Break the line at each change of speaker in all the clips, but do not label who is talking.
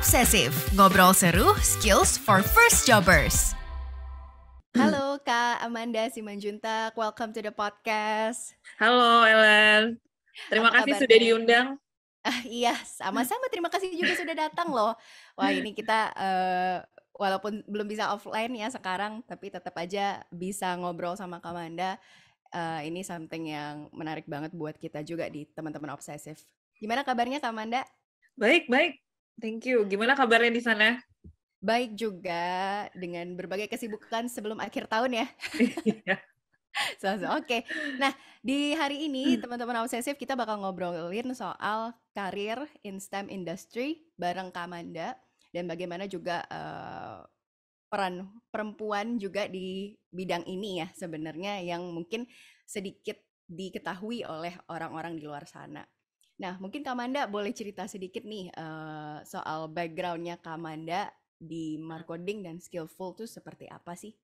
Obsesif, ngobrol seru, skills for first jobbers.
Halo Kak Amanda Simanjuntak, welcome to the podcast.
Halo Ellen, terima
Apa
kasih sudah
kabarnya?
diundang.
Iya, sama-sama. Terima kasih juga sudah datang loh. Wah, ini kita walaupun belum bisa offline ya sekarang, tapi tetap aja bisa ngobrol sama Kak Amanda. Ini something yang menarik banget buat kita juga di teman-teman obsesif. Gimana kabarnya Kak Amanda?
Baik, thank you. Gimana kabarnya di sana?
Baik juga, dengan berbagai kesibukan sebelum akhir tahun ya.
Iya.
Oke. Nah, di hari ini teman-teman obsesif kita bakal ngobrolin soal karir in STEM industry bareng Kak Amanda dan bagaimana juga peran perempuan juga di bidang ini ya sebenarnya yang mungkin sedikit diketahui oleh orang-orang di luar sana. Nah, mungkin Kak Amanda boleh cerita sedikit nih soal background-nya Kak Amanda di marketing dan skillful tuh seperti apa sih?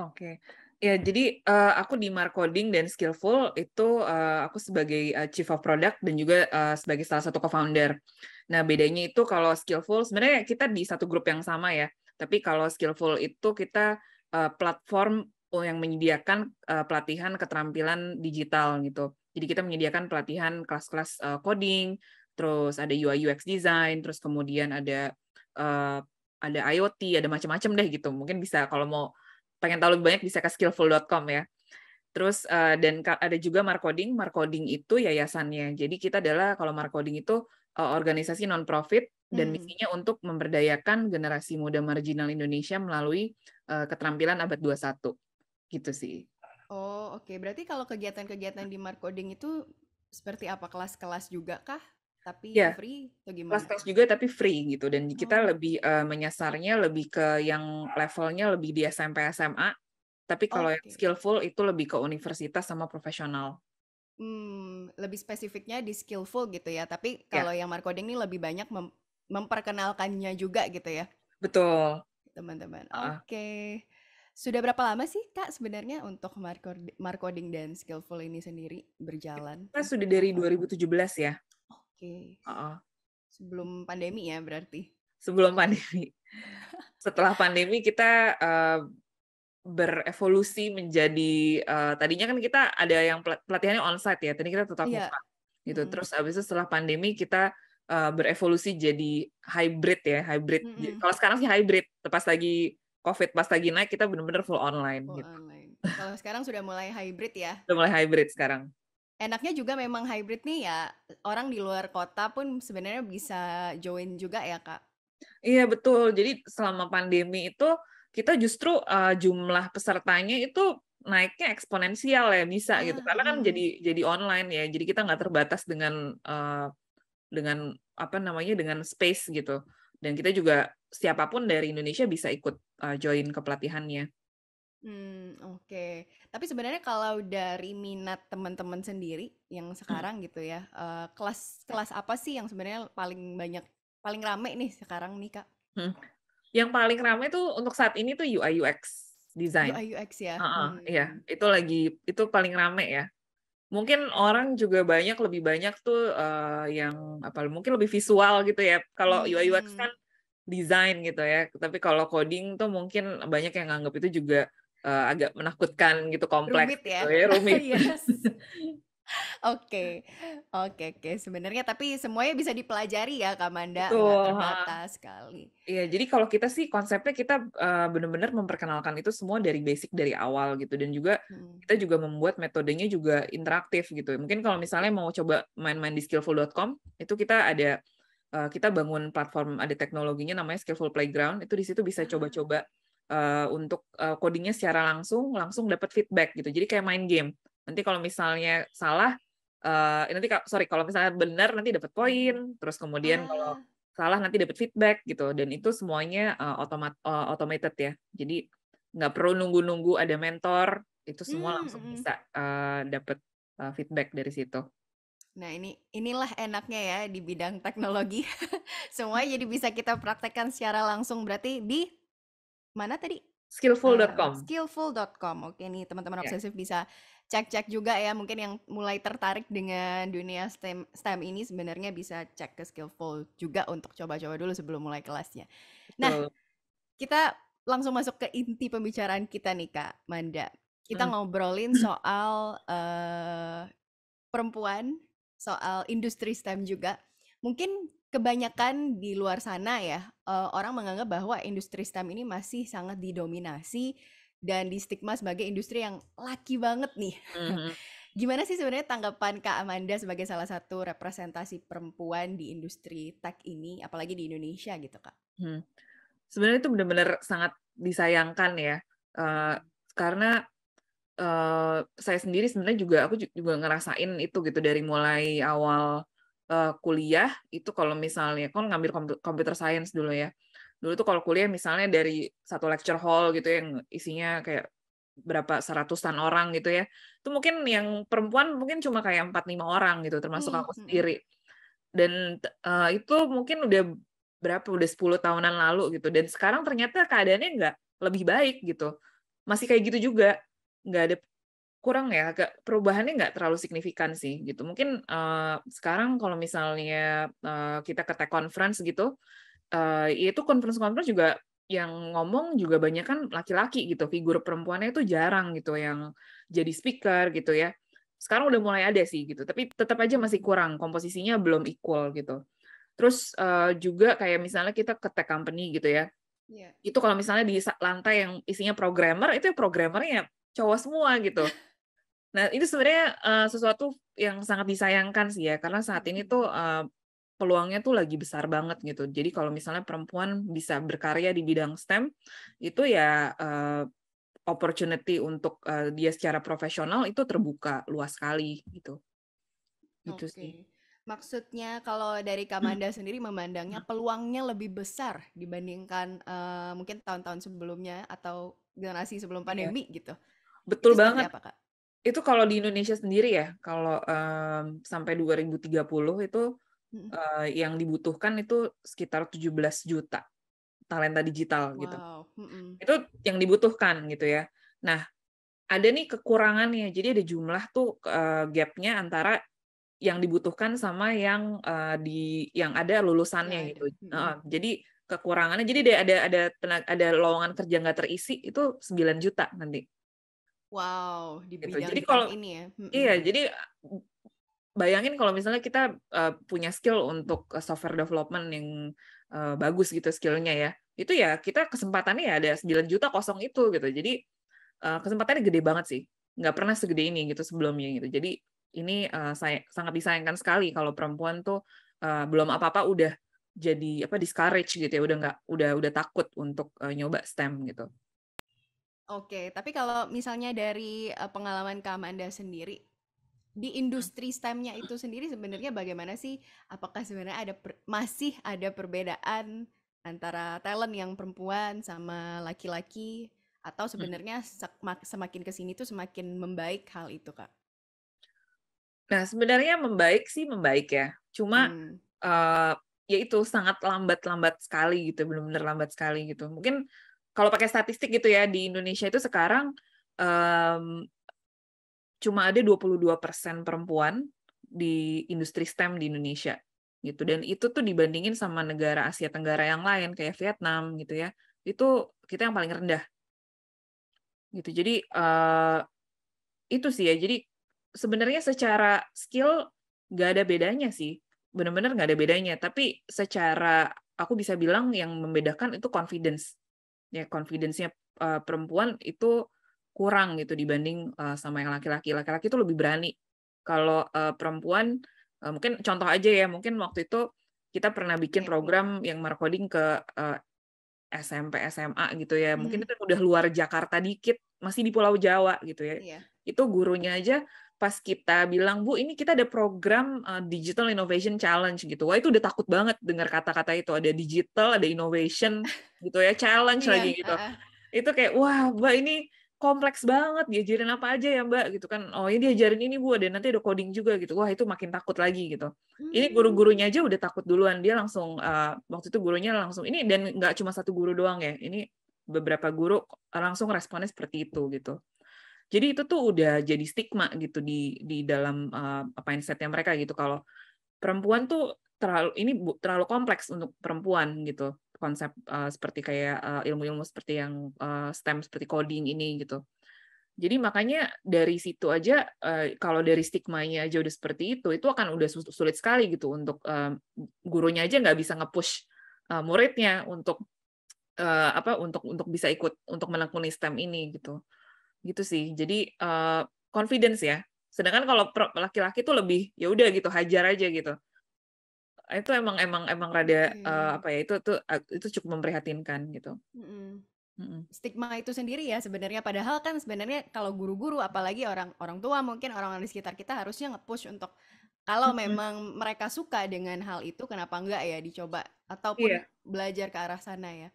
Oke. Ya, jadi aku di Marcoding dan Skillful itu aku sebagai Chief of Product dan juga sebagai salah satu co-founder. Nah, bedanya itu kalau Skillful sebenarnya kita di satu grup yang sama ya. Tapi kalau Skillful itu kita platform yang menyediakan pelatihan keterampilan digital gitu. Jadi kita menyediakan pelatihan kelas-kelas coding, terus ada UI UX design, terus kemudian ada IoT, ada macam-macam deh gitu. Mungkin bisa kalau mau pengen tahu lebih banyak bisa ke skillful.com ya. Terus dan ada juga Marcoding. Marcoding itu yayasannya. Jadi kita adalah kalau Marcoding itu organisasi non-profit dan misinya untuk memberdayakan generasi muda marginal Indonesia melalui keterampilan abad 21. Gitu sih.
Oh, oke. Berarti kalau kegiatan-kegiatan di marketing itu seperti apa? Kelas-kelas juga kah? Tapi
Ya,
free atau gimana?
kelas-kelas juga tapi free gitu. Dan kita
Oh.
lebih menyasarnya lebih ke yang levelnya lebih di SMP SMA. Tapi kalau yang
Oke.
skillful itu lebih ke universitas sama profesional.
Lebih spesifiknya di skillful gitu ya. Tapi
Ya,
kalau yang marketing ini lebih banyak memperkenalkannya juga gitu ya,
betul.
teman-teman.
Heeh.
Oke. Sudah berapa lama sih Kak sebenarnya untuk marketing dan skillful ini sendiri berjalan?
Kita sudah dari 2017 ya.
Oke.
Heeh.
Sebelum pandemi ya berarti.
Sebelum pandemi. Setelah pandemi kita berevolusi menjadi tadinya kan kita ada yang pelatihannya onsite ya. Tadi kita tetap
Iya.
muka gitu. Terus abis itu setelah pandemi kita berevolusi jadi hybrid ya, hybrid. Kalau sekarang sih hybrid. Pas lagi COVID, pas lagi naik kita benar-benar full online
Full
gitu.
online. Kalau sekarang sudah mulai hybrid ya.
Udah mulai hybrid sekarang.
Enaknya juga memang hybrid nih ya, orang di luar kota pun sebenarnya bisa join juga ya Kak?
Iya betul. Jadi selama pandemi itu kita justru jumlah pesertanya itu naiknya eksponensial ya bisa gitu. Karena kan jadi online ya. Jadi kita nggak terbatas dengan apa namanya dengan space gitu. Dan kita juga siapapun dari Indonesia bisa ikut join ke pelatihannya.
Oke. Tapi sebenarnya kalau dari minat teman-teman sendiri yang sekarang gitu ya, kelas apa sih yang sebenarnya paling rame nih sekarang nih Kak?
Yang paling ramai tuh untuk saat ini tuh UI UX design.
UI UX ya?
Iya, itu paling rame ya. Mungkin orang juga lebih banyak tuh yang mungkin lebih visual gitu ya. Kalau UI UX kan desain gitu ya. Tapi kalau coding tuh mungkin banyak yang nganggap itu juga agak menakutkan gitu, kompleks
Rumit
gitu
ya?
ya, rumit.
Yes. Oke. Sebenarnya tapi semuanya bisa dipelajari ya Kak Manda, nggak
Betul.
terbatas sekali.
Iya, jadi kalau kita sih konsepnya kita benar-benar memperkenalkan itu semua dari basic dari awal gitu dan juga kita juga membuat metodenya juga interaktif gitu. Mungkin kalau misalnya mau coba main-main di skillful.com itu kita bangun platform ada teknologinya namanya Skillful Playground. Itu di situ bisa coba-coba untuk codingnya secara langsung dapat feedback gitu. Jadi kayak main game. Nanti kalau misalnya salah kalau misalnya benar nanti dapat poin, terus kemudian kalau salah nanti dapat feedback gitu, dan itu semuanya automated ya. Jadi nggak perlu nunggu-nunggu ada mentor, itu semua langsung bisa dapat feedback dari situ.
Nah inilah enaknya ya di bidang teknologi. Semuanya jadi bisa kita praktekkan secara langsung. Berarti di mana tadi?
Skillful.com.
Skillful.com. Oke nih teman-teman obsesif bisa cek-cek juga ya, mungkin yang mulai tertarik dengan dunia STEM ini sebenarnya bisa cek ke Skillful juga untuk coba-coba dulu sebelum mulai kelasnya. Nah,
Betul.
kita langsung masuk ke inti pembicaraan kita nih Kak Manda. Kita
Hmm.
ngobrolin soal perempuan, soal industri STEM juga. Mungkin kebanyakan di luar sana ya, orang menganggap bahwa industri STEM ini masih sangat didominasi dan di stigma sebagai industri yang laki banget nih.
Mhm.
Gimana sih sebenarnya tanggapan Kak Amanda sebagai salah satu representasi perempuan di industri tech ini, apalagi di Indonesia gitu Kak?
Hmm. Sebenarnya itu benar-benar sangat disayangkan ya, karena saya sendiri sebenarnya juga aku juga ngerasain itu gitu dari mulai awal kuliah itu kalau misalnya kan ngambil computer science dulu ya. Dulu tuh kalau kuliah misalnya dari satu lecture hall gitu yang isinya kayak berapa seratusan orang gitu ya. Itu mungkin yang perempuan mungkin cuma kayak 4-5 orang gitu termasuk aku sendiri. Dan itu mungkin udah berapa udah 10 tahunan lalu gitu dan sekarang ternyata keadaannya nggak lebih baik gitu. Masih kayak gitu juga. Nggak ada kurang ya, agak perubahannya nggak terlalu signifikan sih gitu. Mungkin sekarang kalau misalnya kita ke tech conference gitu, itu conference juga yang ngomong juga banyak kan laki-laki gitu, figur perempuannya itu jarang gitu yang jadi speaker gitu ya. Sekarang udah mulai ada sih gitu, tapi tetap aja masih kurang, komposisinya belum equal gitu. Terus juga kayak misalnya kita ke tech company gitu ya,
Iya.
itu kalau misalnya di lantai yang isinya programmer, itu programmernya cowok semua gitu. Nah, itu sebenarnya sesuatu yang sangat disayangkan sih ya, karena saat ini tuh peluangnya tuh lagi besar banget gitu. Jadi kalau misalnya perempuan bisa berkarya di bidang STEM, itu ya opportunity untuk dia secara profesional itu terbuka luas sekali gitu. Gitu sih.
Oke. Maksudnya kalau dari Kamanda sendiri memandangnya peluangnya lebih besar dibandingkan mungkin tahun-tahun sebelumnya atau generasi sebelum
Iya,
pandemi gitu. Itu
betul
seperti
banget.
apa, Kak?
Itu kalau di Indonesia sendiri ya, kalau sampai 2030 itu
Mm.
yang dibutuhkan itu sekitar 17 juta talenta digital gitu.
Wow. Mm-mm.
Itu yang dibutuhkan gitu ya. Nah, ada nih kekurangannya. Jadi ada jumlah tuh gap-nya antara yang dibutuhkan sama yang yang ada
Yang
lulusannya
ada.
gitu.
Mm-mm.
Jadi kekurangannya jadi ada lowongan kerja nggak terisi itu 9 juta nanti
Wow, di
gitu.
bidang
Jadi
tech
kalau
ini ya. Mm-mm.
iya, jadi bayangin kalau misalnya kita punya skill untuk software development yang bagus gitu skillnya ya. Itu ya kita kesempatannya ya ada 9 juta kosong itu gitu. Jadi kesempatannya gede banget sih. Nggak pernah segede ini gitu sebelumnya gitu. Jadi ini sangat disayangkan sekali kalau perempuan tuh belum apa-apa udah jadi discourage gitu ya, udah takut untuk nyoba STEM gitu.
Oke, tapi kalau misalnya dari pengalaman Kamanda sendiri, di industri STEM-nya itu sendiri sebenarnya bagaimana sih? Apakah sebenarnya masih ada perbedaan antara talent yang perempuan sama laki-laki atau sebenarnya semakin kesini tuh semakin membaik hal itu, Kak?
Nah, sebenarnya membaik ya. Cuma
Hmm.
ya itu sangat lambat sekali gitu, benar-benar lambat sekali gitu. Mungkin kalau pakai statistik gitu ya di Indonesia itu sekarang cuma ada 22% perempuan di industri STEM di Indonesia gitu. Dan itu tuh dibandingin sama negara Asia Tenggara yang lain kayak Vietnam gitu ya. Itu kita yang paling rendah gitu. Jadi itu sih ya. Jadi sebenarnya secara skill nggak ada bedanya sih. Benar-benar nggak ada bedanya. Tapi secara aku bisa bilang yang membedakan itu confidence. Ya, confidence-nya perempuan itu kurang gitu dibanding sama yang laki-laki. Laki-laki itu lebih berani. Kalau perempuan mungkin contoh aja ya, mungkin waktu itu kita pernah bikin
Iya.
program yang marketing ke SMP, SMA gitu ya. Mungkin
Mhm.
itu udah luar Jakarta dikit, masih di Pulau Jawa gitu ya.
Iya.
Itu gurunya aja pas kita bilang, "Bu, ini kita ada program Digital Innovation Challenge" gitu. Wah, itu udah takut banget dengar kata-kata itu. Ada digital, ada innovation gitu ya, challenge
Iya,
lagi gitu.
heeh.
Itu kayak, wah, Mbak ini kompleks banget, diajarin apa aja ya Mbak gitu kan. Oh, ini diajarin ini Bu, dan nanti ada coding juga gitu. Wah, itu makin takut lagi gitu. Ini guru-gurunya aja udah takut duluan. Dia langsung waktu itu gurunya langsung ini, dan nggak cuma satu guru doang ya. Ini beberapa guru langsung responnya seperti itu gitu. Jadi itu tuh udah jadi stigma gitu di dalam mindsetnya mereka gitu, kalau perempuan tuh terlalu kompleks untuk perempuan gitu, konsep seperti kayak ilmu-ilmu seperti yang STEM seperti coding ini gitu. Jadi makanya dari situ aja kalau dari stigmanya aja udah seperti itu akan udah sulit sekali gitu untuk gurunya aja nggak bisa nge-push muridnya untuk untuk bisa ikut untuk menekuni STEM ini gitu. Gitu sih. Jadi confidence ya. Sedangkan kalau laki-laki tuh lebih ya udah gitu, hajar aja gitu. Itu emang rada apa ya, itu cukup memprihatinkan gitu.
Stigma itu sendiri ya sebenarnya, padahal kan sebenarnya kalau guru-guru apalagi orang tua mungkin orang di sekitar kita harusnya nge-push untuk kalau memang mereka suka dengan hal itu kenapa enggak ya dicoba ataupun
Iya.
belajar ke arah sana ya.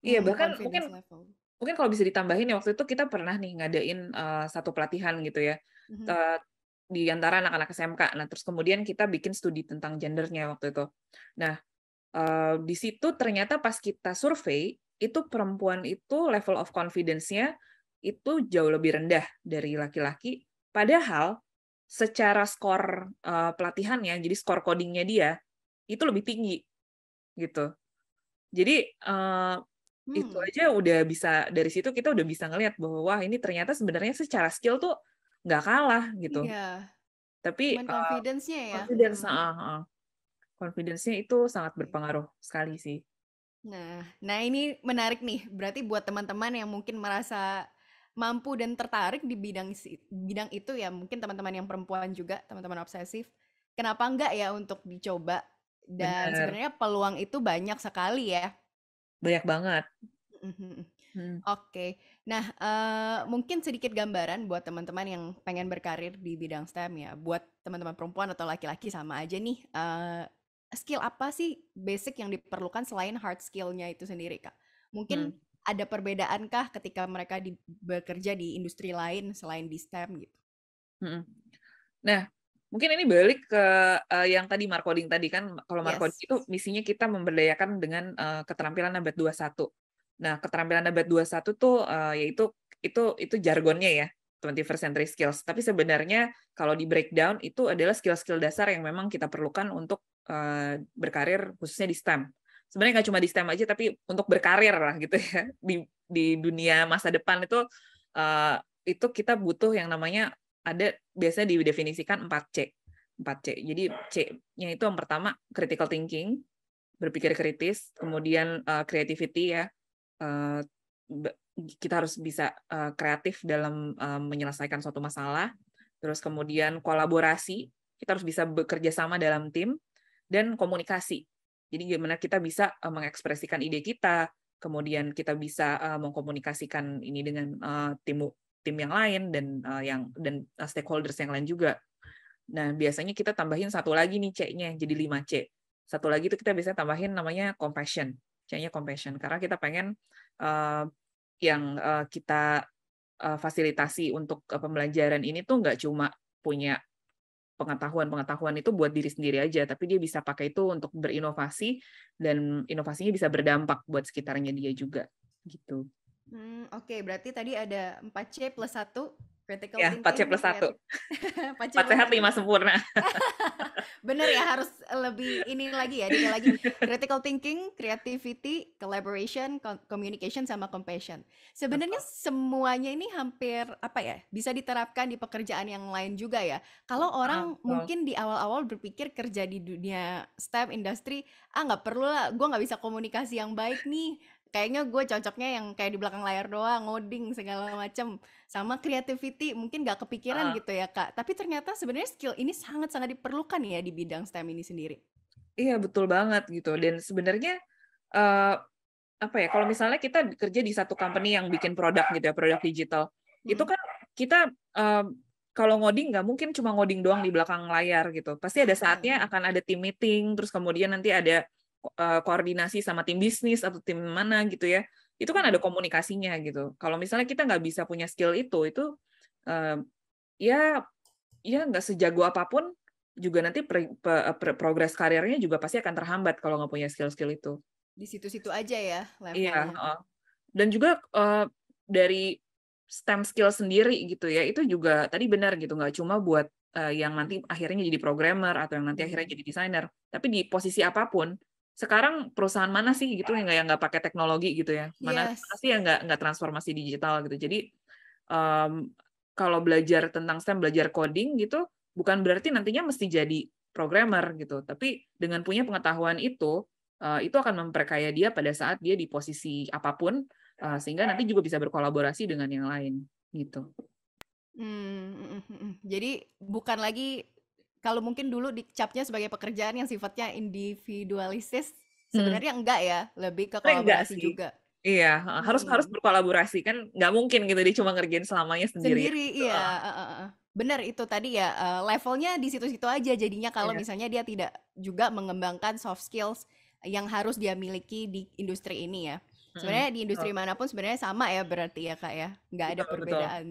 Iya, bahkan
Confidence level.
mungkin kalau bisa ditambahin ya, waktu itu kita pernah nih ngadain satu pelatihan gitu ya di antara anak-anak SMK. Nah, terus kemudian kita bikin studi tentang gendernya waktu itu. Nah, di situ ternyata pas kita survei, itu perempuan itu level of confidence-nya itu jauh lebih rendah dari laki-laki. Padahal secara skor pelatihannya, jadi skor codingnya dia, itu lebih tinggi gitu. Jadi itu aja udah bisa, dari situ kita udah bisa ngelihat bahwa wah ini ternyata sebenarnya secara skill tuh nggak kalah gitu.
Iya.
Tapi
Cuman confidence-nya ya.
confidence-nya itu sangat berpengaruh sekali sih.
Nah ini menarik nih. Berarti buat teman-teman yang mungkin merasa mampu dan tertarik di bidang itu ya, mungkin teman-teman yang perempuan juga, teman-teman obsesif, kenapa enggak ya untuk dicoba? Dan
Benar,
sebenarnya peluang itu banyak sekali ya.
banyak banget.
Oke. Nah, mungkin sedikit gambaran buat teman-teman yang pengen berkarir di bidang STEM ya. Buat teman-teman perempuan atau laki-laki sama aja nih. Skill apa sih basic yang diperlukan selain hard skill-nya itu sendiri, Kak? Mungkin ada perbedaankah ketika mereka bekerja di industri lain selain di STEM gitu?
Nah, mungkin ini balik ke yang tadi marketing tadi kan. Kalau marketing itu misinya kita memberdayakan dengan keterampilan abad 21. Nah, keterampilan abad 21 tuh yaitu itu jargonnya ya, 21st century skills. Tapi sebenarnya kalau di breakdown itu adalah skill-skill dasar yang memang kita perlukan untuk berkarir khususnya di STEM. Sebenarnya nggak cuma di STEM aja, tapi untuk berkarir lah gitu ya di dunia masa depan itu kita butuh yang namanya biasanya didefinisikan 4C. 4C. Jadi C-nya itu yang pertama critical thinking, berpikir kritis, kemudian creativity ya. Kita harus bisa kreatif dalam menyelesaikan suatu masalah. Terus kemudian kolaborasi, kita harus bisa bekerja sama dalam tim, dan komunikasi. Jadi gimana kita bisa mengekspresikan ide kita, kemudian kita bisa mengkomunikasikan ini dengan tim yang lain dan stakeholders yang lain juga. Nah, biasanya kita tambahin satu lagi nih C-nya, jadi 5C. Satu lagi itu kita bisa tambahin namanya compassion. C-nya compassion, karena kita pengen yang kita fasilitasi untuk pembelajaran ini tuh nggak cuma punya pengetahuan itu buat diri sendiri aja, tapi dia bisa pakai itu untuk berinovasi, dan inovasinya bisa berdampak buat sekitarnya dia juga. Gitu.
Oke, berarti tadi ada 4C plus 1, critical
Ya,
thinking.
4C plus 1. 4 sehat, 5 sempurna.
Bener ya, harus lebih ini lagi ya, detail lagi. Critical thinking, creativity, collaboration, communication, sama compassion. Sebenarnya semuanya ini hampir apa ya, bisa diterapkan di pekerjaan yang lain juga ya. Kalau orang mungkin di awal-awal berpikir kerja di dunia STEM industri, nggak perlu lah, gue nggak bisa komunikasi yang baik nih. Kayaknya gue cocoknya yang kayak di belakang layar doang, ngoding segala macam. Sama creativity mungkin nggak kepikiran gitu ya, Kak. Tapi ternyata sebenarnya skill ini sangat-sangat diperlukan ya di bidang STEM ini sendiri.
Iya, betul banget gitu. Dan sebenarnya apa ya, kalau misalnya kita kerja di satu company yang bikin produk gitu ya, produk digital, itu kan kita kalau ngoding nggak mungkin cuma ngoding doang di belakang layar gitu. Pasti ada saatnya akan ada team meeting, terus kemudian nanti ada koordinasi sama tim bisnis atau tim mana gitu ya. Itu kan ada komunikasinya gitu. Kalau misalnya kita nggak bisa punya skill itu ya nggak sejago apapun juga nanti progres karirnya juga pasti akan terhambat kalau nggak punya skill-skill itu.
Di situ-situ aja ya levelnya.
Iya. Dan juga dari STEM skill sendiri gitu ya, itu juga tadi benar gitu, nggak cuma buat yang nanti akhirnya jadi programmer atau yang nanti akhirnya jadi desainer, tapi di posisi apapun. Sekarang perusahaan mana sih gitu yang nggak pakai teknologi gitu ya? Mana
Yes.
sih yang nggak transformasi digital gitu? Jadi kalau belajar tentang STEM, belajar coding gitu, bukan berarti nantinya mesti jadi programmer gitu, tapi dengan punya pengetahuan itu akan memperkaya dia pada saat dia di posisi apapun, sehingga nanti juga bisa berkolaborasi dengan yang lain gitu.
Jadi bukan lagi kalau mungkin dulu dicapnya sebagai pekerjaan yang sifatnya individualistis, sebenarnya enggak ya, lebih ke
Sebenarnya enggak
kolaborasi
sih.
juga.
Iya, harus berkolaborasi kan nggak mungkin gitu dia cuma ngerjain selamanya sendirian
Sendiri,
gitu.
iya, bener itu tadi ya, levelnya di situ-situ aja jadinya kalau
Iya.
misalnya dia tidak juga mengembangkan soft skills yang harus dia miliki di industri ini ya. Sebenarnya di industri
Betul.
manapun sebenarnya sama ya berarti ya Kak ya, nggak ada
Betul.
perbedaan.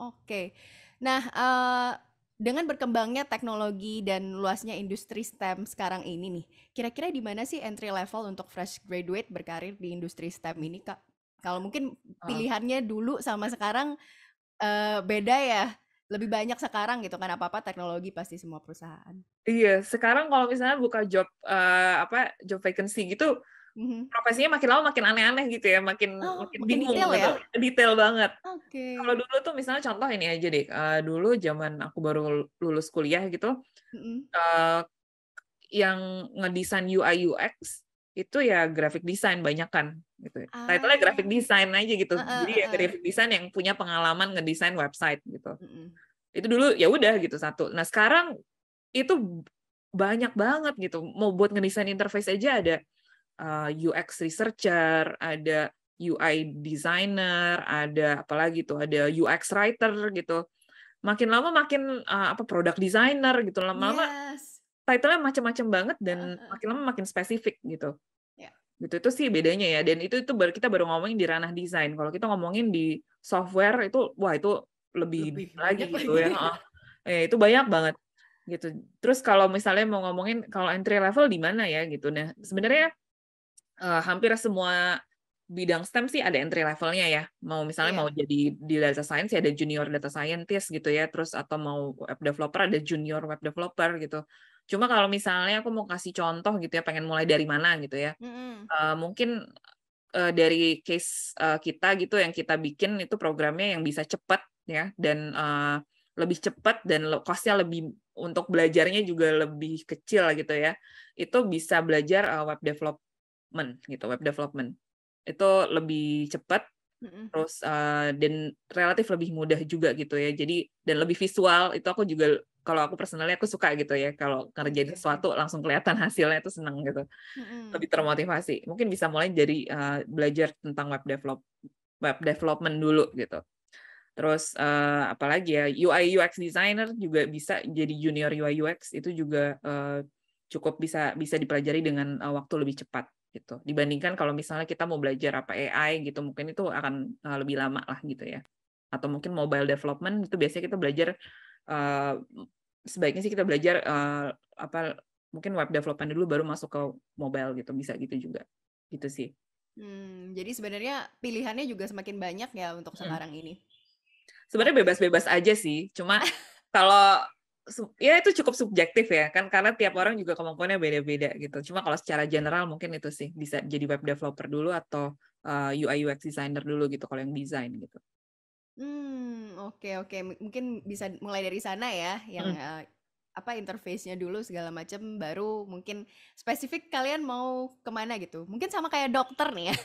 Oke. Nah, dengan berkembangnya teknologi dan luasnya industri STEM sekarang ini nih, kira-kira di mana sih entry level untuk fresh graduate berkarir di industri STEM ini Kak? Kalau mungkin pilihannya dulu sama sekarang beda ya, lebih banyak sekarang gitu kan, apa-apa teknologi pasti semua perusahaan.
Iya, sekarang kalau misalnya buka job job vacancy gitu,
Mhm.
profesinya makin lama makin aneh-aneh gitu ya, makin
Oh, makin
bingung
detail
gitu,
ya?
detail banget. Kalau
Oke.
dulu tuh misalnya contoh ini aja deh, dulu zaman aku baru lulus kuliah gitu,
Mhm.
eee, yang ngedesain UI UX itu ya graphic design banyakan gitu. Title-nya
Ah,
graphic design aja gitu.
heeh
Jadi ya
heeh.
graphic design yang punya pengalaman ngedesain website gitu.
Mhm.
Itu dulu ya udah gitu satu. Nah, sekarang itu banyak banget gitu. Mau buat ngedesain interface aja ada UX researcher, ada UI designer, ada apalagi tuh, ada UX writer gitu. Makin lama makin product designer gitu. Lama-lama
Yes.
title-nya macam-macam banget
Heeh
dan
heeh.
makin lama makin spesifik gitu.
Ya.
Gitu itu sih bedanya ya. Dan itu kita baru ngomongin di ranah desain. Kalau kita ngomongin di software itu wah itu lebih
Lebih
deep lagi
banyak
gitu
lagi.
ya. Itu banyak banget gitu. Terus kalau misalnya mau ngomongin kalau entry level di mana ya gitu. Nah, sebenarnya hampir semua bidang STEM sih ada entry levelnya ya. Mau misalnya mau
Iya.
jadi di data science ya ada junior data scientist gitu ya. Terus atau mau web developer ada junior web developer gitu. Cuma kalau misalnya aku mau kasih contoh gitu ya, pengen mulai dari mana gitu ya.
Mhm.
Mungkin dari case kita gitu yang kita bikin itu programnya yang bisa cepat ya dan lebih cepat dan cost-nya lebih untuk belajarnya juga lebih kecil gitu ya. Itu bisa belajar web development gitu, web development. Itu lebih cepat
Mhm.
terus dan relatif lebih mudah juga gitu ya. Jadi dan lebih visual itu aku juga kalau aku personalnya aku suka gitu ya. Kalau ngerjain
Oke.
sesuatu langsung kelihatan hasilnya itu seneng gitu.
Mhm.
Lebih termotivasi. Mungkin bisa mulai dari belajar tentang web development dulu gitu. Terus apalagi ya UI UX designer juga bisa jadi junior UI UX itu juga cukup bisa dipelajari dengan waktu lebih cepat gitu. Dibandingkan kalau misalnya kita mau belajar apa AI gitu mungkin itu akan lebih lama lah gitu ya. Atau mungkin mobile development itu biasanya kita belajar sebaiknya sih kita belajar mungkin web development dulu baru masuk ke mobile gitu, bisa gitu juga. Gitu sih.
Jadi sebenarnya pilihannya juga semakin banyak ya untuk
Hmm.
sekarang ini.
Sebenarnya
Oke.
bebas-bebas aja sih. Cuma kalau ya itu cukup subjektif ya kan karena tiap orang juga kemampuannya beda-beda gitu. Cuma kalau secara general mungkin itu sih bisa jadi web developer dulu atau UI UX designer dulu gitu kalau yang desain gitu.
Oke oke. Mungkin bisa mulai dari sana ya, yang,
Mm.
interface-nya dulu segala macam, baru mungkin spesifik kalian mau kemana gitu. Mungkin sama kayak dokter nih ya,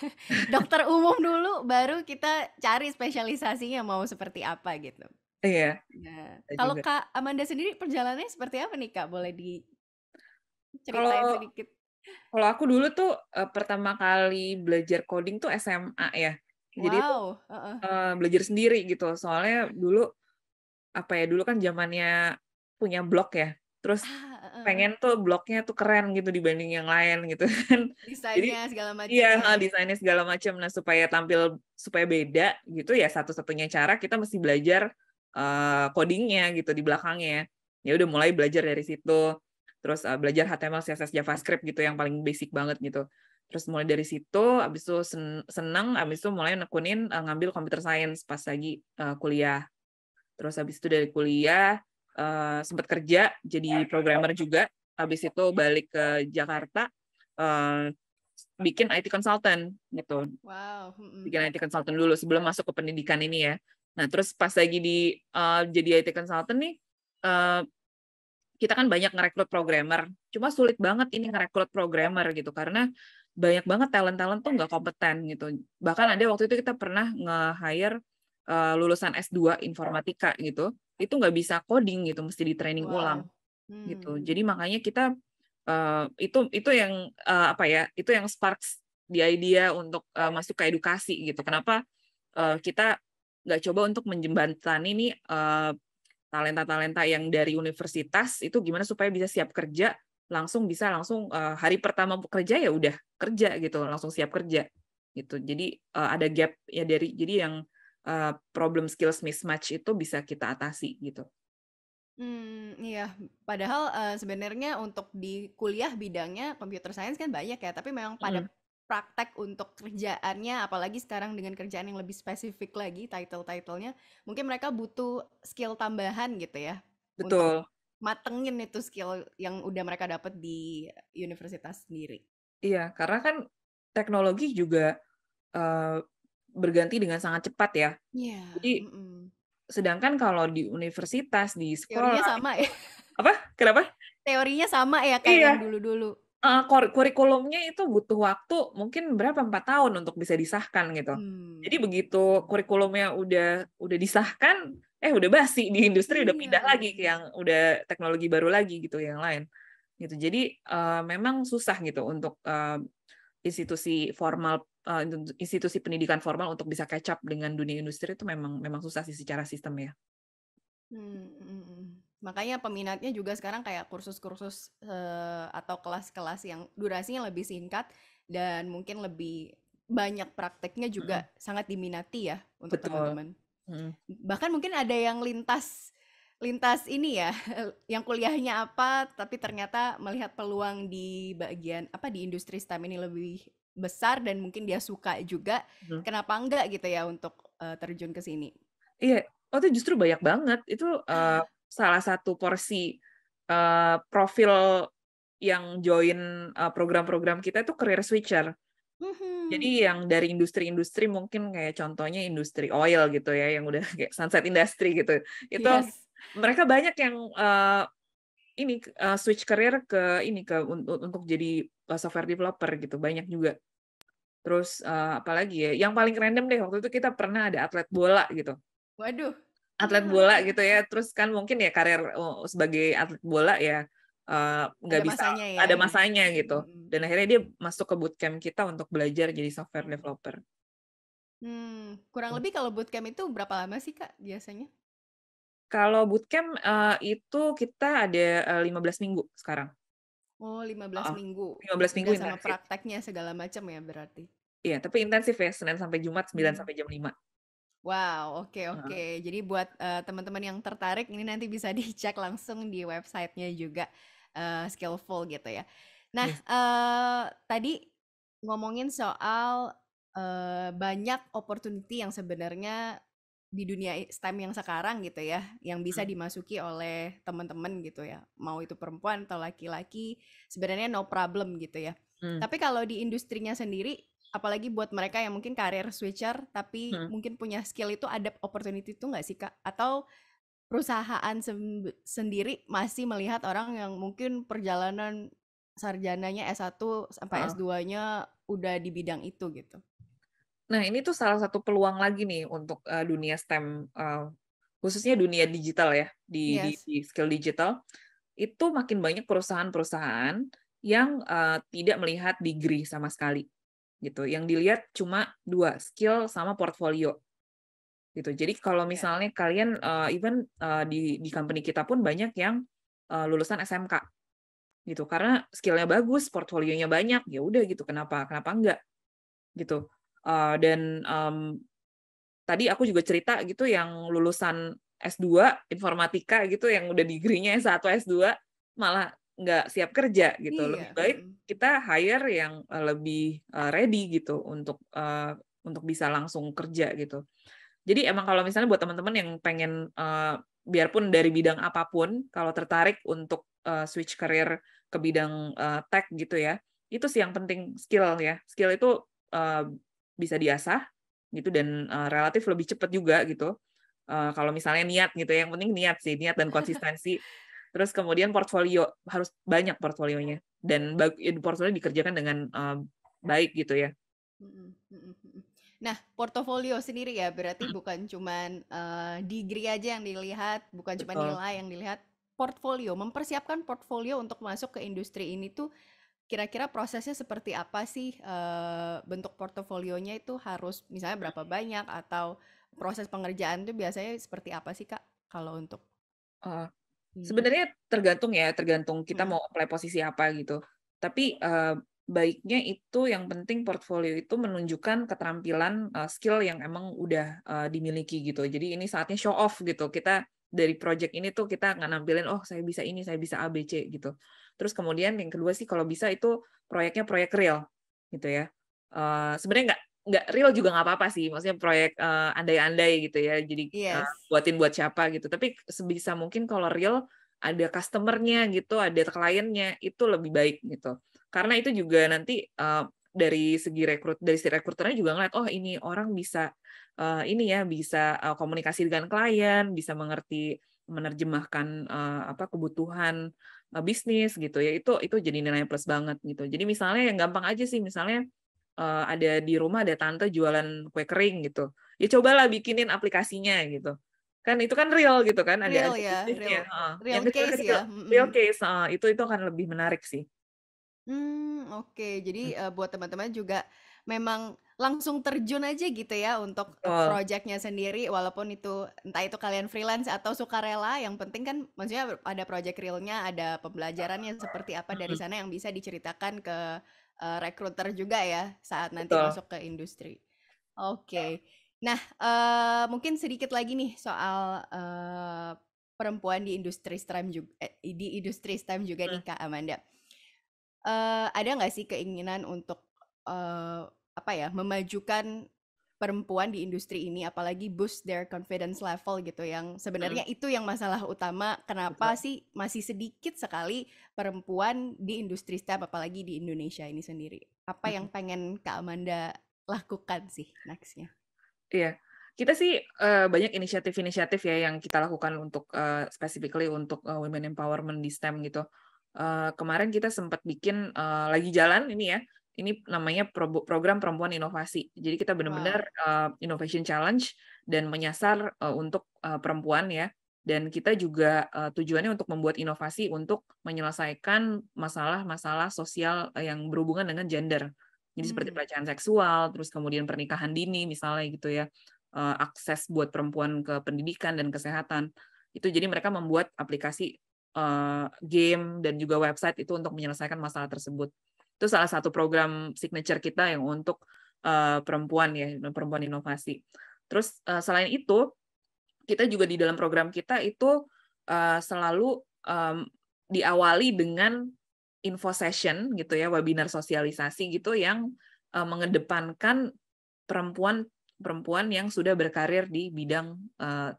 dokter umum dulu, baru kita cari spesialisasinya mau seperti apa gitu.
Iya,
Nah,
ada
kalau
juga.
Kak Amanda sendiri perjalanannya seperti apa nih Kak? Boleh diceritain
Kalau
sedikit?
kalau aku dulu tuh pertama kali belajar coding tuh SMA ya. Jadi itu
Wow, heeh.
belajar sendiri gitu. Soalnya dulu dulu kan zamannya punya blog ya. Terus
Heeh.
pengen tuh blognya tuh keren gitu dibanding yang lain gitu kan. Jadi
Desainnya segala macam
iya,
ya?
desainnya segala macam. Nah, supaya beda gitu ya satu-satunya cara kita mesti belajar codingnya gitu di belakangnya. Ya udah mulai belajar dari situ. Terus belajar HTML, CSS, JavaScript gitu yang paling basic banget gitu. Terus mulai dari situ, abis itu senang, abis itu mulai nekunin ngambil computer science pas lagi kuliah. Terus habis itu dari kuliah sempat kerja jadi programmer juga. Habis itu balik ke Jakarta bikin IT consultant gitu.
Wow.
Bikin IT consultant dulu sebelum masuk ke pendidikan ini ya. Nah, terus pas lagi jadi IT consultant nih kita kan banyak ngerekrut programmer. Cuma sulit banget ini ngerekrut programmer gitu karena banyak banget talent-talent tuh nggak kompeten gitu. Bahkan ada waktu itu kita pernah nge-hire lulusan S2 informatika gitu, itu nggak bisa coding gitu, mesti di training ulang gitu. Jadi makanya kita itu yang apa ya? Itu yang sparks di idea untuk masuk ke edukasi gitu. Kenapa kita nggak coba untuk menjembatani nih talenta-talenta yang dari universitas itu gimana supaya bisa siap kerja langsung hari pertama kerja ya udah kerja gitu, langsung siap kerja gitu. Jadi ada gap ya jadi yang problem skills mismatch itu bisa kita atasi gitu.
Iya. Padahal sebenarnya untuk di kuliah bidangnya computer science kan banyak ya, tapi memang pada praktek untuk kerjaannya, apalagi sekarang dengan kerjaan yang lebih spesifik lagi title-titlenya, mungkin mereka butuh skill tambahan gitu ya, untuk
Betul.
matengin itu skill yang udah mereka dapat di universitas sendiri.
Iya, karena kan teknologi juga berganti dengan sangat cepat ya.
Iya.
Jadi sedangkan kalau di universitas, di
Teorinya
sekolah
sama
itu
ya.
apa? Kenapa?
Teorinya sama ya kayak
Iya.
yang dulu-dulu.
Kurikulumnya itu butuh waktu mungkin 4 tahun untuk bisa disahkan gitu. Jadi begitu kurikulumnya udah disahkan, udah basi di industri, udah pindah
Iya.
lagi ke yang udah teknologi baru lagi gitu yang lain. Gitu. Jadi memang susah gitu untuk institusi formal, institusi pendidikan formal untuk bisa catch up dengan dunia industri itu memang susah sih secara sistem ya.
Makanya peminatnya juga sekarang kayak kursus-kursus atau kelas-kelas yang durasinya lebih singkat dan mungkin lebih banyak prakteknya juga sangat diminati ya untuk
Betul.
teman-teman. Bahkan mungkin ada yang lintas ini ya, yang kuliahnya apa tapi ternyata melihat peluang di bagian di industri STEM ini lebih besar dan mungkin dia suka juga, kenapa enggak gitu ya untuk terjun ke sini.
Iya, itu justru banyak banget. Itu salah satu porsi profil yang join program-program kita itu career switcher. Jadi yang dari industri-industri mungkin kayak contohnya industri oil gitu ya, yang udah kayak sunset industry gitu. Itu mereka banyak yang switch career untuk jadi software developer gitu, banyak juga. Terus apalagi ya, yang paling random deh waktu itu kita pernah ada atlet bola gitu.
Waduh.
Atlet bola gitu ya, terus kan mungkin ya karir sebagai atlet bola ya nggak
Ada
bisa
masanya ya.
ada masanya gitu. Dan akhirnya dia masuk ke bootcamp kita untuk belajar jadi software developer.
Kurang lebih kalau bootcamp itu berapa lama sih Kak biasanya?
Kalau bootcamp itu kita ada 15 minggu sekarang.
Oh, 15 minggu.
15 minggu
Udah sama
intensif.
prakteknya segala macam ya berarti.
Iya, tapi intensif ya, Senin sampai Jumat 9 sampai jam 5.
Wow, oke. Jadi buat teman-teman yang tertarik ini nanti bisa dicek langsung di websitenya juga Skillful gitu ya. Nah, tadi ngomongin soal banyak opportunity yang sebenarnya di dunia STEM yang sekarang gitu ya, yang bisa dimasuki oleh teman-teman gitu ya, mau itu perempuan atau laki-laki, sebenarnya no problem gitu ya. Tapi kalau di industrinya sendiri, apalagi buat mereka yang mungkin karir switcher, tapi mungkin punya skill itu, ada opportunity itu nggak sih Kak? Atau perusahaan sendiri masih melihat orang yang mungkin perjalanan sarjananya S1 sampai S2-nya udah di bidang itu gitu?
Nah, ini tuh salah satu peluang lagi nih untuk dunia STEM, khususnya dunia digital ya, di skill digital, itu makin banyak perusahaan-perusahaan yang tidak melihat degree sama sekali. Gitu. Yang dilihat cuma 2, skill sama portfolio. Gitu. Jadi kalau misalnya kalian even di company kita pun banyak yang lulusan SMK. Gitu. Karena skillnya bagus, portfolionya banyak, ya udah gitu. Kenapa enggak? Gitu. Dan tadi aku juga cerita gitu yang lulusan S2 informatika gitu yang udah degree-nya S1 S2 malah nggak siap kerja gitu. Lebih
Iya.
baik kita hire yang lebih ready gitu untuk bisa langsung kerja gitu. Jadi emang kalau misalnya buat teman-teman yang pengen biarpun dari bidang apapun, kalau tertarik untuk switch career ke bidang tech gitu ya, itu sih yang penting skill ya. Skill itu bisa diasah gitu dan relatif lebih cepat juga gitu. Kalau misalnya niat gitu ya, yang penting niat sih, niat dan konsistensi. Terus kemudian portfolio, harus banyak portfolionya dan portfolio dikerjakan dengan baik gitu ya.
Nah, portofolio sendiri ya berarti bukan cuman degree aja yang dilihat, bukan cuma
Betul.
nilai yang dilihat, portfolio, mempersiapkan portfolio untuk masuk ke industri ini tuh kira-kira prosesnya seperti apa sih? Bentuk portofolionya itu harus misalnya berapa banyak atau proses pengerjaan itu biasanya seperti apa sih, Kak? Kalau untuk
Uh,
ini?
Sebenarnya tergantung ya, tergantung kita
Mm-mm.
mau apply posisi apa gitu. Tapi baiknya itu yang penting portfolio itu menunjukkan keterampilan skill yang emang udah dimiliki gitu. Jadi ini saatnya show off gitu. Kita dari project ini tuh kita nggak nampilin, oh saya bisa ini, saya bisa A, B, C gitu. Terus kemudian yang kedua sih kalau bisa itu proyeknya proyek real gitu ya. Sebenarnya nggak real juga nggak apa-apa sih. Maksudnya proyek andai-andai gitu ya. Jadi
Yes.
buatin buat siapa gitu. Tapi sebisa mungkin kalau real ada customer-nya gitu, ada kliennya, itu lebih baik gitu. Karena itu juga nanti dari segi dari si rekruternya juga ngeliat, oh ini orang bisa ini ya, bisa komunikasi dengan klien, bisa mengerti menerjemahkan apa kebutuhan bisnis gitu ya. Itu jadi nilai plus banget gitu. Jadi misalnya yang gampang aja sih, misalnya ada di rumah ada tante jualan kue kering gitu. Ya cobalah bikinin aplikasinya gitu. Kan itu kan real gitu kan, ada
Real ya,
bisnisnya.
real
Heeh. Yang
real case
kecil-kecil,
ya.
real
Mm-mm.
case, itu akan lebih menarik sih.
Oke. Jadi buat teman-teman juga memang langsung terjun aja gitu ya untuk
Betul.
project-nya sendiri walaupun itu entah itu kalian freelance atau sukarela, yang penting kan maksudnya ada project realnya, ada pembelajarannya seperti apa dari
Mm,
sana yang bisa diceritakan ke recruiter juga ya saat nanti
betul.
masuk ke industri. Oke. Nah, mungkin sedikit lagi nih soal perempuan di industri STEM juga, di industri STEM juga nih
Mm.
Kak Amanda. Ada nggak sih keinginan untuk, apa ya, memajukan perempuan di industri ini, apalagi boost their confidence level gitu, yang
Mm,
sebenarnya itu yang masalah utama,
betul.
kenapa sih masih sedikit sekali perempuan di industri STEM, apalagi di Indonesia ini sendiri. Apa yang
Mm.
pengen Kak Amanda lakukan sih next-nya?
Iya. Kita sih banyak inisiatif-inisiatif ya yang kita lakukan untuk specifically untuk women empowerment di STEM gitu. Kemarin kita sempat bikin lagi jalan ini ya. Ini namanya program perempuan inovasi. Jadi kita benar-benar
Wow.
innovation challenge dan menyasar untuk perempuan ya. Dan kita juga tujuannya untuk membuat inovasi untuk menyelesaikan masalah-masalah sosial yang berhubungan dengan gender. Jadi seperti
Mmm.
pelecehan seksual, terus kemudian pernikahan dini misalnya gitu ya, akses buat perempuan ke pendidikan dan kesehatan. Itu jadi mereka membuat aplikasi game dan juga website itu untuk menyelesaikan masalah tersebut. Itu salah satu program signature kita yang untuk perempuan ya, perempuan inovasi. Terus selain itu, kita juga di dalam program kita itu selalu diawali dengan info session gitu ya, webinar sosialisasi gitu yang mengedepankan perempuan yang sudah berkarir di bidang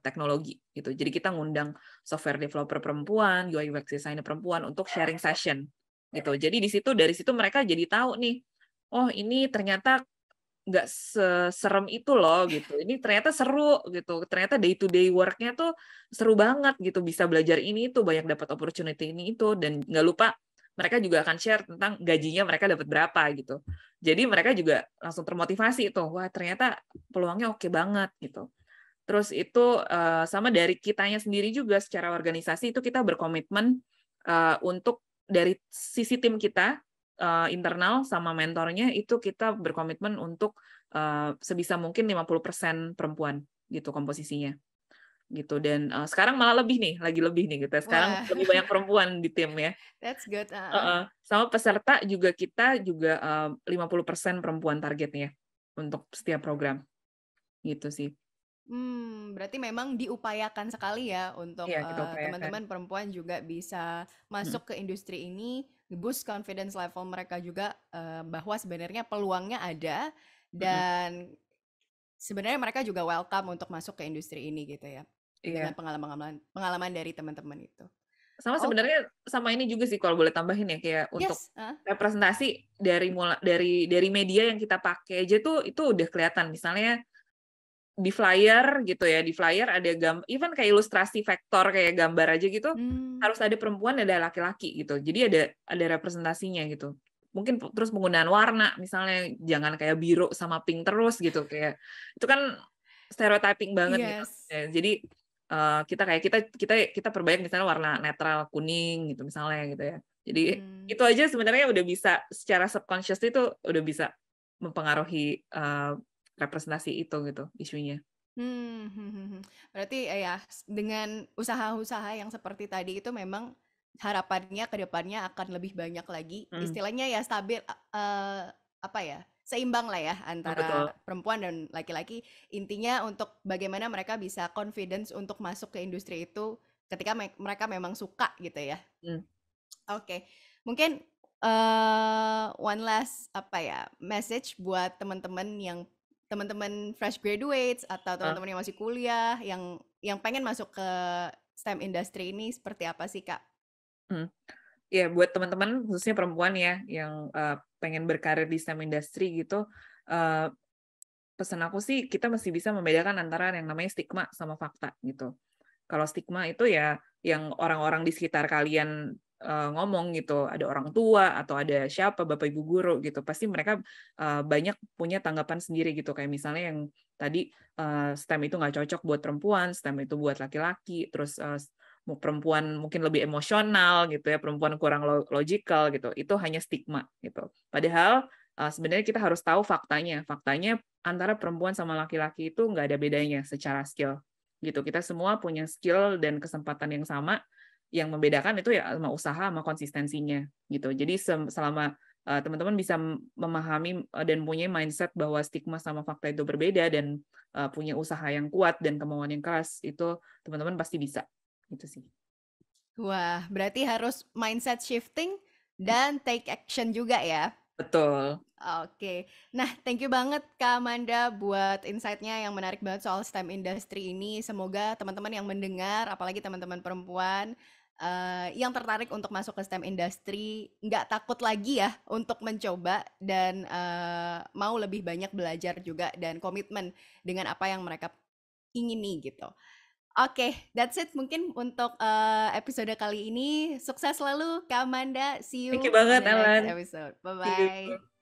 teknologi gitu. Jadi kita ngundang software developer perempuan, UI UX designer perempuan untuk sharing session gitu. Jadi dari situ mereka jadi tahu nih, oh ini ternyata nggak seserem itu loh gitu. Ini ternyata seru gitu. Ternyata day to day work-nya tuh seru banget gitu. Bisa belajar ini itu, banyak dapat opportunity ini itu, dan nggak lupa mereka juga akan share tentang gajinya mereka dapat berapa gitu. Jadi mereka juga langsung termotivasi tuh, wah ternyata peluangnya oke banget gitu. Terus itu sama dari kitanya sendiri juga secara organisasi itu kita berkomitmen untuk dari sisi tim kita internal sama mentornya itu kita berkomitmen untuk sebisa mungkin 50% perempuan gitu komposisinya gitu. Dan sekarang malah lebih nih, lagi lebih nih gitu. Sekarang
Wah,
lebih banyak perempuan di tim ya.
that's good, heeh.
Heeh. Sama peserta juga kita juga 50% perempuan targetnya untuk setiap program gitu sih.
Berarti memang diupayakan sekali ya untuk,
Iya, kita upayakan.
teman-teman perempuan juga bisa
Mm,
masuk ke industri ini, nge-boost confidence level mereka juga, bahwa sebenarnya peluangnya ada
mm-mm.
dan sebenarnya mereka juga welcome untuk masuk ke industri ini gitu ya, dengan
Iya.
pengalaman pengalaman dari teman-teman itu.
Sama
Oh,
sebenarnya sama ini juga sih kalau boleh tambahin ya, kayak untuk
yes, heeh,
representasi dari media yang kita pakai aja tuh itu udah kelihatan. Misalnya di flyer gitu ya, di flyer ada even kayak ilustrasi vektor kayak gambar aja gitu,
mmm,
harus ada perempuan, ada laki-laki gitu. Jadi ada representasinya gitu. Mungkin terus penggunaan warna, misalnya jangan kayak biru sama pink terus gitu, kayak itu kan stereotyping banget gitu.
yes,
Ya, jadi kita perbanyak misalnya warna netral kuning gitu misalnya gitu ya. Jadi
mmm.
itu aja sebenarnya udah bisa secara subconscious itu udah bisa mempengaruhi representasi itu gitu isunya.
Hmm, hmm, hmm, hmm. Berarti ya dengan usaha-usaha yang seperti tadi itu memang harapannya ke depannya akan lebih banyak lagi
Hmm,
istilahnya ya stabil apa ya seimbang lah ya
betul.
antara perempuan dan laki-laki intinya untuk bagaimana mereka bisa confidence untuk masuk ke industri itu ketika mereka memang suka gitu ya.
Hmm.
Oke, mungkin, one last, apa ya, message buat teman-teman fresh graduates atau
Ah,
teman-teman yang masih kuliah, yang pengen masuk ke STEM industry ini seperti apa sih, Kak?
hmm. Ya buat teman-teman khususnya perempuan ya yang pengen berkarir di STEM industry gitu, eh, pesan aku sih kita masih bisa membedakan antara yang namanya stigma sama fakta gitu. Kalau stigma itu ya yang orang-orang di sekitar kalian ngomong gitu, ada orang tua atau ada siapa bapak ibu guru gitu, pasti mereka banyak punya tanggapan sendiri gitu. Kayak misalnya yang tadi STEM itu nggak cocok buat perempuan, STEM itu buat laki-laki, terus perempuan mungkin lebih emosional gitu ya, perempuan kurang logical gitu. Itu hanya stigma gitu. Padahal sebenarnya kita harus tahu faktanya. Faktanya antara perempuan sama laki-laki itu nggak ada bedanya secara skill gitu. Kita semua punya skill dan kesempatan yang sama. Yang membedakan itu ya sama usaha sama konsistensinya gitu. Jadi selama teman-teman bisa memahami dan punya mindset bahwa stigma sama fakta itu berbeda dan punya usaha yang kuat dan kemauan yang keras, itu teman-teman pasti bisa. Gitu sih.
Wah, berarti harus mindset shifting dan take action juga ya?
Betul.
Oke. Nah, thank you banget Kak Amanda buat insight-nya yang menarik banget soal STEM industry ini. Semoga teman-teman yang mendengar, apalagi teman-teman perempuan, yang tertarik untuk masuk ke STEM industry, nggak takut lagi ya untuk mencoba dan mau lebih banyak belajar juga dan komitmen dengan apa yang mereka ingini gitu. Oke, that's it mungkin untuk episode kali ini. Sukses selalu Kak Amanda. See
Thank you
you on
banget,
the next
Ellen.
episode.
See
Bye-bye.
you.